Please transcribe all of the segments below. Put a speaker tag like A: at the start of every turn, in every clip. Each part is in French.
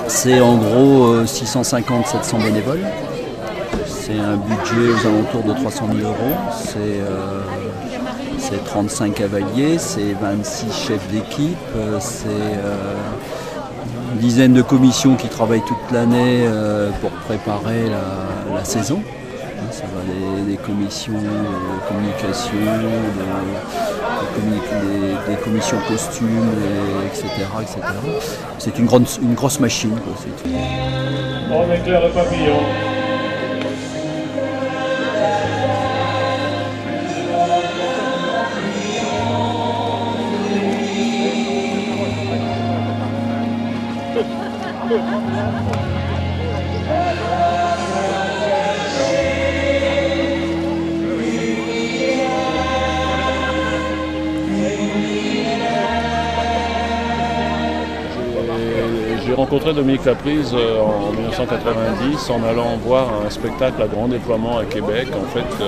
A: C'est en gros 650-700 bénévoles. C'est un budget aux alentours de 300 000 €. C'est 35 cavaliers, c'est 26 chefs d'équipe, c'est une dizaine de commissions qui travaillent toute l'année pour préparer la saison. Ça va des commissions de communication, des commissions costumes, etc. C'est une grosse machine, quoi.
B: On éclaire le papillon. J'ai rencontré Dominique Laprise en 1990 en allant voir un spectacle à grand déploiement à Québec. En fait,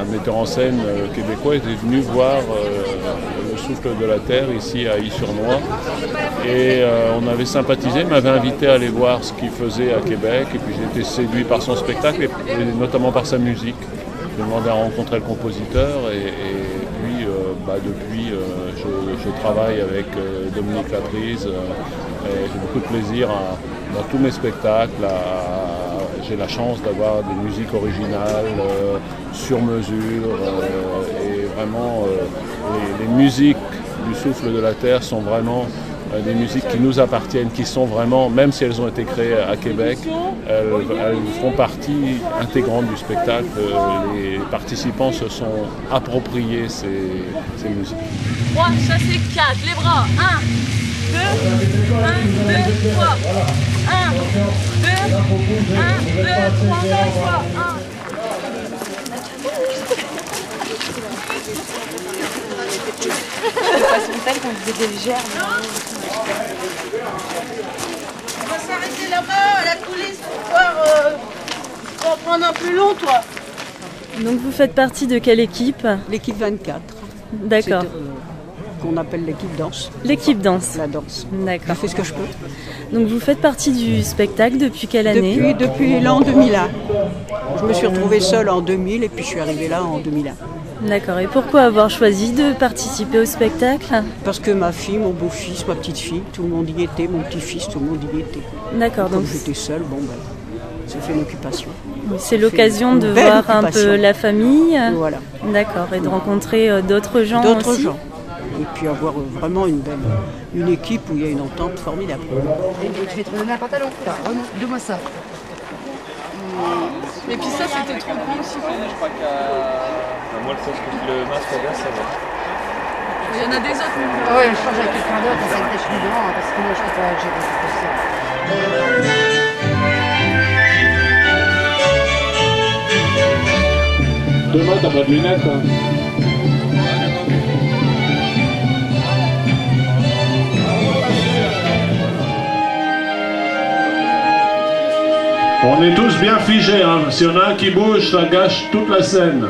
B: un metteur en scène québécois était venu voir Le Souffle de la Terre ici à Ille-sur-Noix. Et on avait sympathisé, il m'avait invité à aller voir ce qu'il faisait à Québec. Et puis j'ai été séduit par son spectacle et notamment par sa musique. J'ai demandé à rencontrer le compositeur et puis depuis je travaille avec Dominique Laprise. J'ai beaucoup de plaisir dans tous mes spectacles. J'ai la chance d'avoir des musiques originales, sur mesure. Et vraiment, les musiques du Souffle de la Terre sont vraiment des musiques qui nous appartiennent, qui sont vraiment, même si elles ont été créées à Québec, elles font partie intégrante du spectacle. Les participants se sont appropriés ces musiques.
C: 3, chassez 4, les bras, 1, 2, 1, 2, 3, 1, 2, 1, 2, 3, encore une fois, 1.
D: On va s'arrêter là-bas à la coulisse pour en prendre un plus long, toi.
E: Donc vous faites partie de quelle équipe?
F: L'équipe 24.
E: D'accord.
F: Qu'on appelle l'équipe danse.
E: L'équipe danse.
F: La danse.
E: D'accord.
F: Je fais ce que je peux.
E: Donc vous faites partie du spectacle depuis quelle année?
F: Depuis l'an 2001. Je me suis retrouvée seule en 2000 et puis je suis arrivée là en 2001.
E: D'accord. Et pourquoi avoir choisi de participer au spectacle?
F: Parce que ma fille, mon beau-fils, ma petite-fille, tout le monde y était, mon petit-fils, tout le monde y était.
E: D'accord.
F: Donc j'étais seule, ça fait une occupation.
E: C'est l'occasion de voir un peu la famille.
F: Voilà.
E: D'accord. Et de rencontrer d'autres gens aussi.
F: D'autres gens. Et puis avoir vraiment une équipe où il y a une entente formidable.
G: Je vais te donner un pantalon. Donne-moi ça.
C: Et puis ça, c'était trop grand aussi.
B: Je crois qu'à moi, le masque à ça va.
C: Il y en a des autres.
G: Ouais, je change avec quelqu'un d'autre, ça me tâche plus grand, parce que moi, je peux pas gérer ça.
B: Demain, t'as pas de lunettes, hein. On est tous bien figés, hein. S'il y en a un qui bouge, ça gâche toute la scène.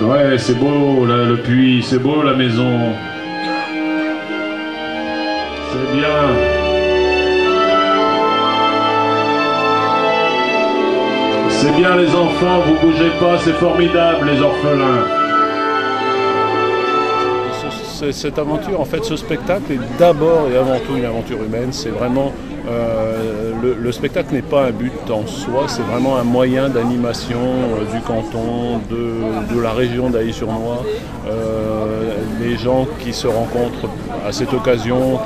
B: Ouais, c'est beau le puits, c'est beau la maison. C'est bien. C'est bien les enfants, vous bougez pas, c'est formidable les orphelins. Cette aventure, en fait, ce spectacle est d'abord et avant tout une aventure humaine. C'est vraiment le spectacle n'est pas un but en soi, c'est vraiment un moyen d'animation du canton, de la région d'Ailly-sur-Noix. Les gens qui se rencontrent à cette occasion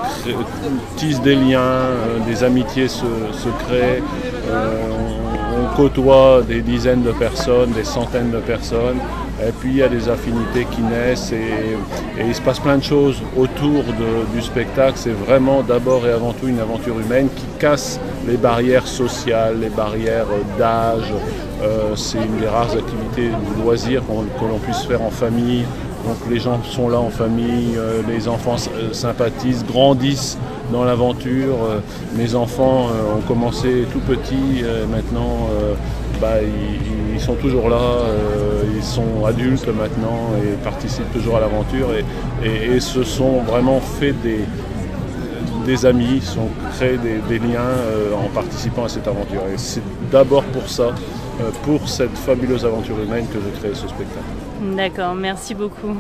B: tissent des liens, des amitiés se créent. On côtoie des dizaines de personnes, des centaines de personnes. Et puis il y a des affinités qui naissent et il se passe plein de choses autour du spectacle. C'est vraiment d'abord et avant tout une aventure humaine qui casse les barrières sociales, les barrières d'âge. C'est une des rares activités de loisirs que l'on puisse faire en famille. Donc les gens sont là en famille, les enfants sympathisent, grandissent dans l'aventure. Mes enfants ont commencé tout petits, maintenant ils sont toujours là, ils sont adultes maintenant et participent toujours à l'aventure et se sont vraiment fait des amis, si on crée des liens en participant à cette aventure. Et c'est d'abord pour ça, pour cette fabuleuse aventure humaine que j'ai créé ce spectacle.
E: D'accord, merci beaucoup.